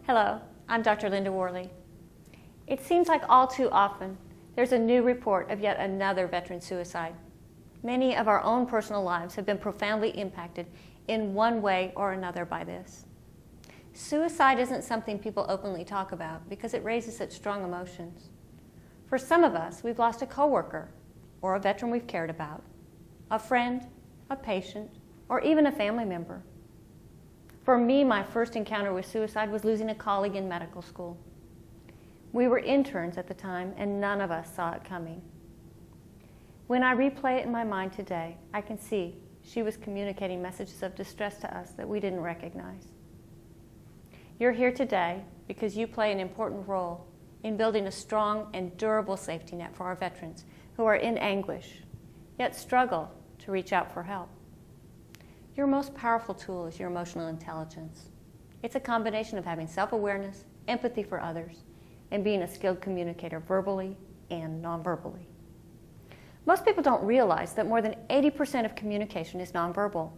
Hello, I'm Dr. Linda Worley. It seems like all too often there's a new report of yet another veteran suicide. Many of our own personal lives have been profoundly impacted in one way or another by this. Suicide isn't something people openly talk about because it raises such strong emotions. For some of us, we've lost a coworker or a veteran we've cared about, a friend, a patient, or even a family member. For me, my first encounter with suicide was losing a colleague in medical school. We were interns at the time, and none of us saw it coming. When I replay it in my mind today, I can see she was communicating messages of distress to us that we didn't recognize. You're here today because you play an important role in building a strong and durable safety net for our veterans who are in anguish, yet struggle to reach out for help. Your most powerful tool is your emotional intelligence. It's a combination of having self-awareness, empathy for others, and being a skilled communicator verbally and nonverbally. Most people don't realize that more than 80% of communication is nonverbal.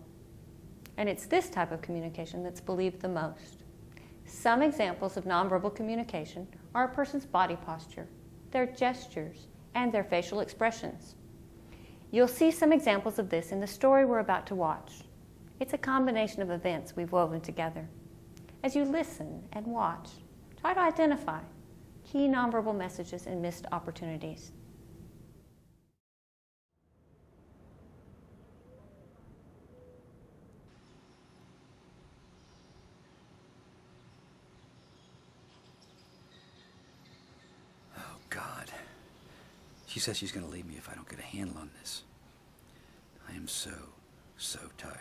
And it's this type of communication that's believed the most. Some examples of nonverbal communication are a person's body posture, their gestures, and their facial expressions. You'll see some examples of this in the story we're about to watch. It's a combination of events we've woven together. As you listen and watch, try to identify key nonverbal messages and missed opportunities. Oh, God. She says she's going to leave me if I don't get a handle on this. I am so tired.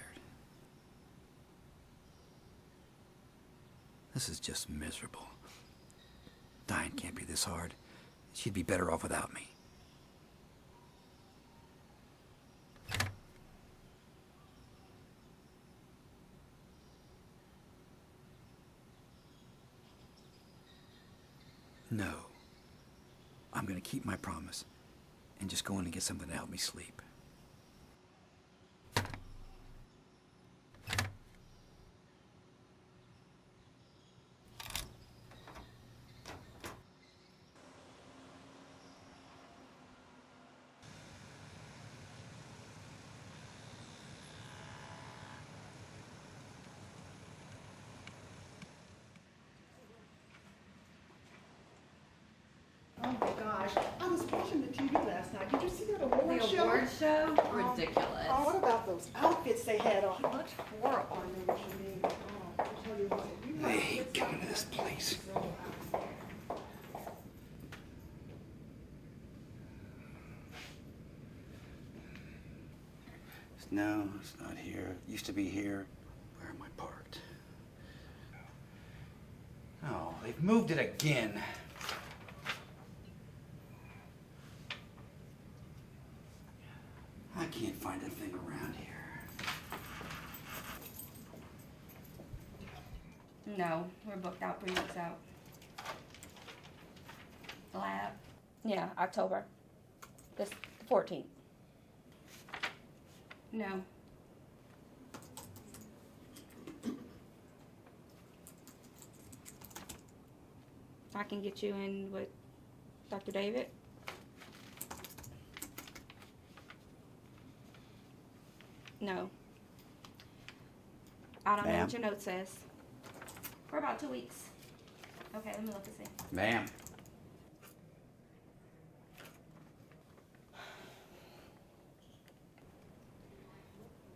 This is just miserable. Dying can't be this hard. She'd be better off without me. No. I'm gonna keep my promise and just go in and get something to help me sleep. Oh my gosh, I was watching the TV last night. Did you see that award show? The award show? Ridiculous. Oh, what about those outfits they had on? It looked horrible. I know what you mean. Oh, I'll tell you what. I hate coming to this place. No, it's not here. It used to be here. Where am I parked? Oh, they've moved it again. I can't find a thing around here. No, we're booked out 3 weeks out. The lab? Yeah, October. The 14th. No. I can get you in with Dr. David. No. I don't know what your note says. For about 2 weeks. Okay, let me look and see. Ma'am.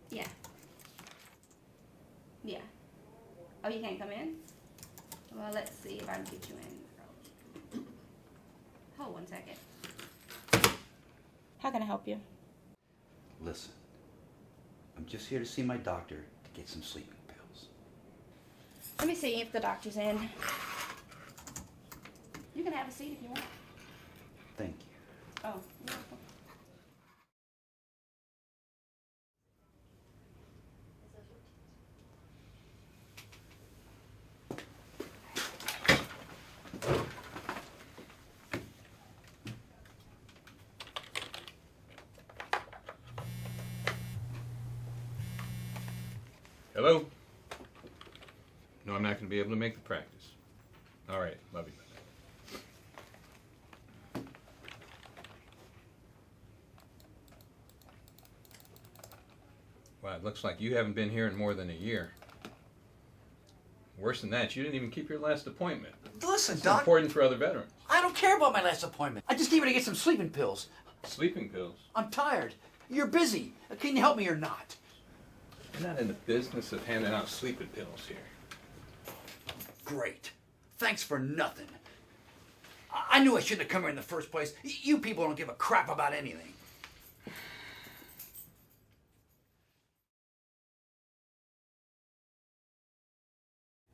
Yeah. Yeah. Oh, you can't come in? Well, let's see if I can get you in. Hold 1 second. How can I help you? Listen. I'm just here to see my doctor to get some sleeping pills. Let me see if the doctor's in. You can have a seat if you want. Thank you. Oh, you're welcome. Hello? No, I'm not going to be able to make the practice. All right, love you. Wow, it looks like you haven't been here in more than a year. Worse than that, you didn't even keep your last appointment. Listen, It's Doc, important for other veterans. I don't care about my last appointment. I just came here to get some sleeping pills. Sleeping pills. I'm tired. You're busy. Can you help me or not? We're not in the business of handing out sleeping pills here. Great. Thanks for nothing. I knew I shouldn't have come here in the first place. You people don't give a crap about anything.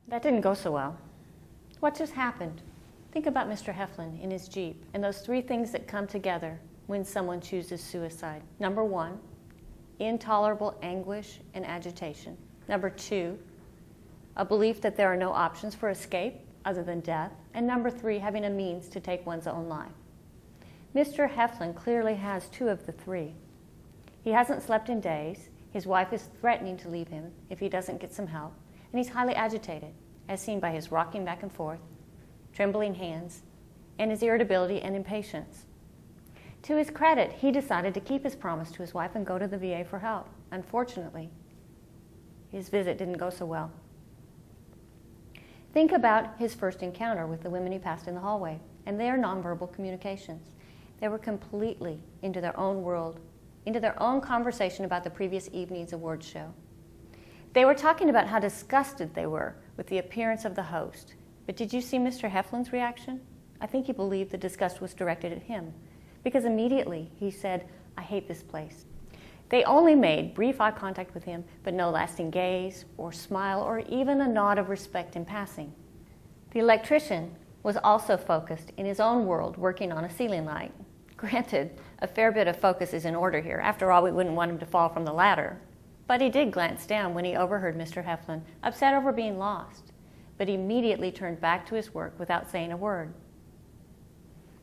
That didn't go so well. What just happened? Think about Mr. Heflin in his Jeep and those three things that come together when someone chooses suicide. Number one, intolerable anguish and agitation. Number two, a belief that there are no options for escape other than death. And number three, having a means to take one's own life. Mr. Heflin clearly has two of the three. He hasn't slept in days. His wife is threatening to leave him if he doesn't get some help. And he's highly agitated, as seen by his rocking back and forth, trembling hands, and his irritability and impatience. To his credit, he decided to keep his promise to his wife and go to the VA for help. Unfortunately, his visit didn't go so well. Think about his first encounter with the women he passed in the hallway and their nonverbal communications. They were completely into their own world, into their own conversation about the previous evening's awards show. They were talking about how disgusted they were with the appearance of the host. But did you see Mr. Heflin's reaction? I think he believed the disgust was directed at him, because immediately he said, "I hate this place." They only made brief eye contact with him, but no lasting gaze or smile or even a nod of respect in passing. The electrician was also focused in his own world, working on a ceiling light. Granted, a fair bit of focus is in order here. After all, we wouldn't want him to fall from the ladder. But he did glance down when he overheard Mr. Heflin, upset over being lost, but immediately turned back to his work without saying a word.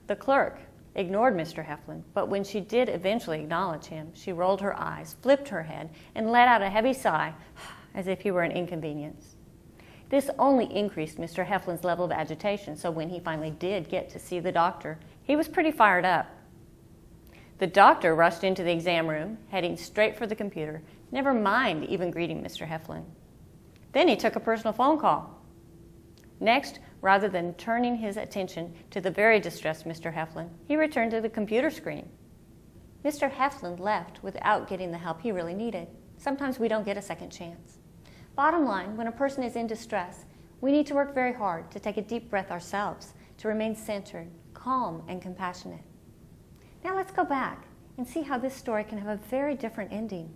The clerk ignored Mr. Heflin, but when she did eventually acknowledge him, she rolled her eyes, flipped her head, and let out a heavy sigh, as if he were an inconvenience. This only increased Mr. Heflin's level of agitation, so when he finally did get to see the doctor, he was pretty fired up. The doctor rushed into the exam room, heading straight for the computer, never mind even greeting Mr. Heflin. Then he took a personal phone call. Next, rather than turning his attention to the very distressed Mr. Heflin, he returned to the computer screen. Mr. Heflin left without getting the help he really needed. Sometimes we don't get a second chance. Bottom line, when a person is in distress, we need to work very hard to take a deep breath ourselves, to remain centered, calm, and compassionate. Now let's go back and see how this story can have a very different ending.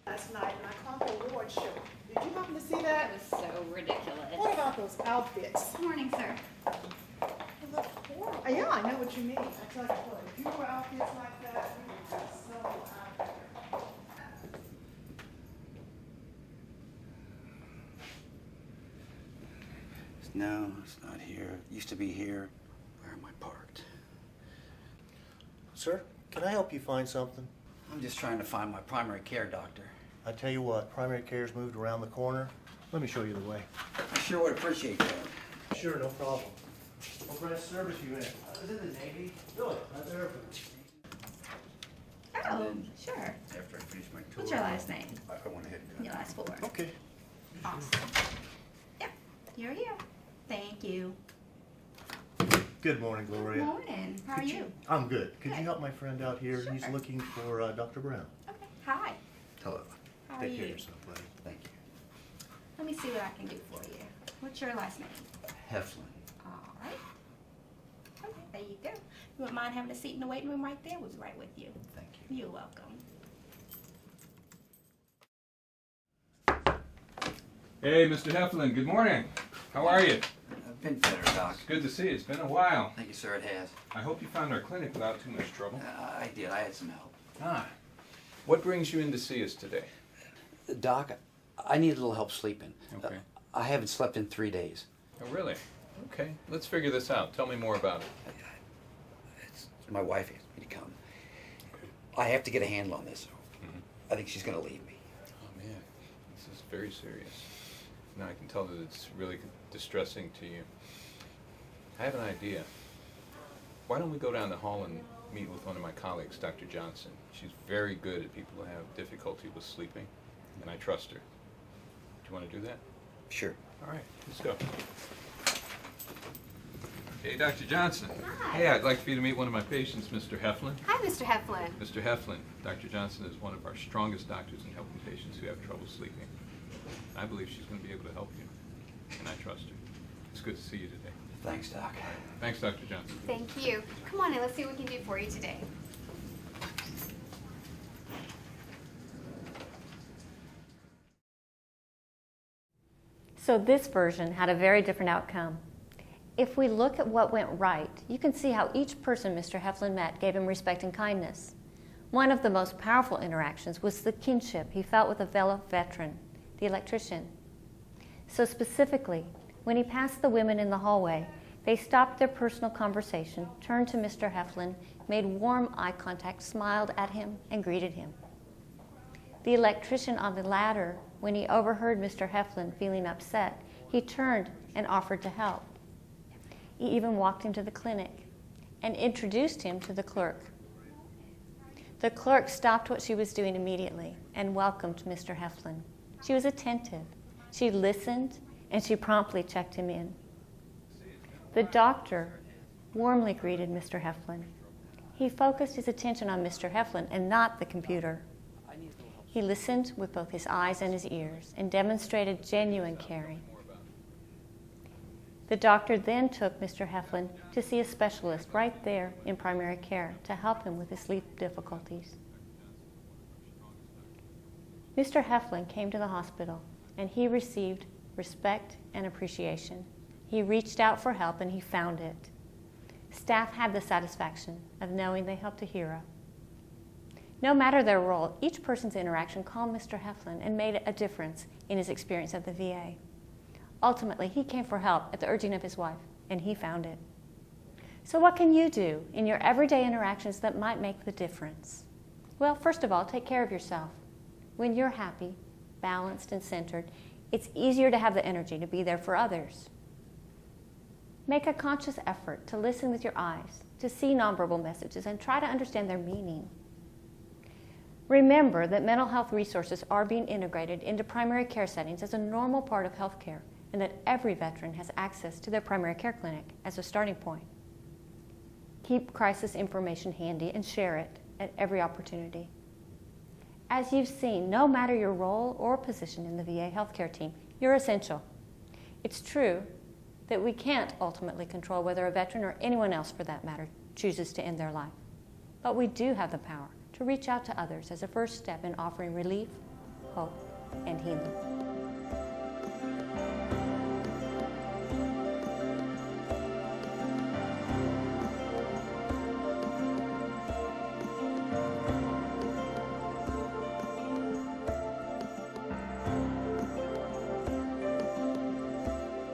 Last night and I caught the award show. Did you happen to see That that? was so ridiculous. What about those outfits? Morning, sir. They look horrible. Yeah, I know what you mean. I tell you what, if you wore outfits like that, we would be so out there. No, it's not here. It used to be here. Where am I parked? Sir, can I help you find something? I'm just trying to find my primary care doctor. I tell you what, primary care's moved around the corner. Let me show you the way. I sure would appreciate that. Sure, no problem. What branch service you in? I was in the Navy. Really? Right there. Oh, then- sure. After I finish my tour. What's your last name? I went ahead and Your last four. Okay. Awesome. Yep, you're here. Thank you. Good morning, Good Gloria. morning. How are Could you? I'm good. Could Good. you help my friend out here? He's Sure. looking for Dr. Brown. Okay. Hi. Hello. How are Take care of you? yourself, buddy. Thank you. Let me see what I can do for you. What's your last name? Heflin. All right. Okay, there you go. You wouldn't mind having a seat in the waiting room right there? Was right with you. Thank you. You're welcome. Hey, Mr. Heflin, good morning. How are you? I've been better, Doc. It's good to see you. It's been a while. Thank you, sir. It has. I hope you found our clinic without too much trouble. I did. I had some help. Ah. What brings you in to see us today? Doc, I need a little help sleeping. Okay. I haven't slept in 3 days. Oh, really? Okay. Let's figure this out. Tell me more about it. It's my wife. me to come. I have to get a handle on this. I think she's going to leave me. Oh man, this is very serious. Now I can tell that it's really distressing to you. I have an idea. Why don't we go down the hall and meet with one of my colleagues, Dr. Johnson? She's very good at people who have difficulty with sleeping, and I trust her. Do you want to do that? Sure. All right, let's go. Hey, Dr. Johnson. Hi. Hey, I'd like for you to meet one of my patients, Mr. Heflin. Hi, Mr. Heflin. Mr. Heflin, Dr. Johnson is one of our strongest doctors in helping patients who have trouble sleeping. I believe she's going to be able to help you, and I trust her. It's good to see you today. Thanks, Doc. Thanks, Dr. Johnson. Thank you. Come on in, let's see what we can do for you today. So this version had a very different outcome. If we look at what went right, you can see how each person Mr. Heflin met gave him respect and kindness. One of the most powerful interactions was the kinship he felt with a fellow veteran, the electrician. So specifically, when he passed the women in the hallway, they stopped their personal conversation, turned to Mr. Heflin, made warm eye contact, smiled at him, and greeted him. The electrician on the ladder, when he overheard Mr. Heflin feeling upset, he turned and offered to help. He even walked him to the clinic and introduced him to the clerk. The clerk stopped what she was doing immediately and welcomed Mr. Heflin. She was attentive. She listened, and she promptly checked him in. The doctor warmly greeted Mr. Heflin. He focused his attention on Mr. Heflin and not the computer. He listened with both his eyes and his ears and demonstrated genuine caring. The doctor then took Mr. Heflin to see a specialist right there in primary care to help him with his sleep difficulties. Mr. Heflin came to the hospital and he received respect and appreciation. He reached out for help and he found it. Staff had the satisfaction of knowing they helped a hero. No matter their role, each person's interaction calmed Mr. Heflin and made a difference in his experience at the VA. Ultimately, he came for help at the urging of his wife, and he found it. So what can you do in your everyday interactions that might make the difference? Well, first of all, take care of yourself. When you're happy, balanced, and centered, it's easier to have the energy to be there for others. Make a conscious effort to listen with your eyes, to see nonverbal messages, and try to understand their meaning. Remember that mental health resources are being integrated into primary care settings as a normal part of healthcare, and that every veteran has access to their primary care clinic as a starting point. Keep crisis information handy and share it at every opportunity. As you've seen, no matter your role or position in the VA healthcare team, you're essential. It's true that we can't ultimately control whether a veteran or anyone else for that matter chooses to end their life. But we do have the power to reach out to others as a first step in offering relief, hope, and healing.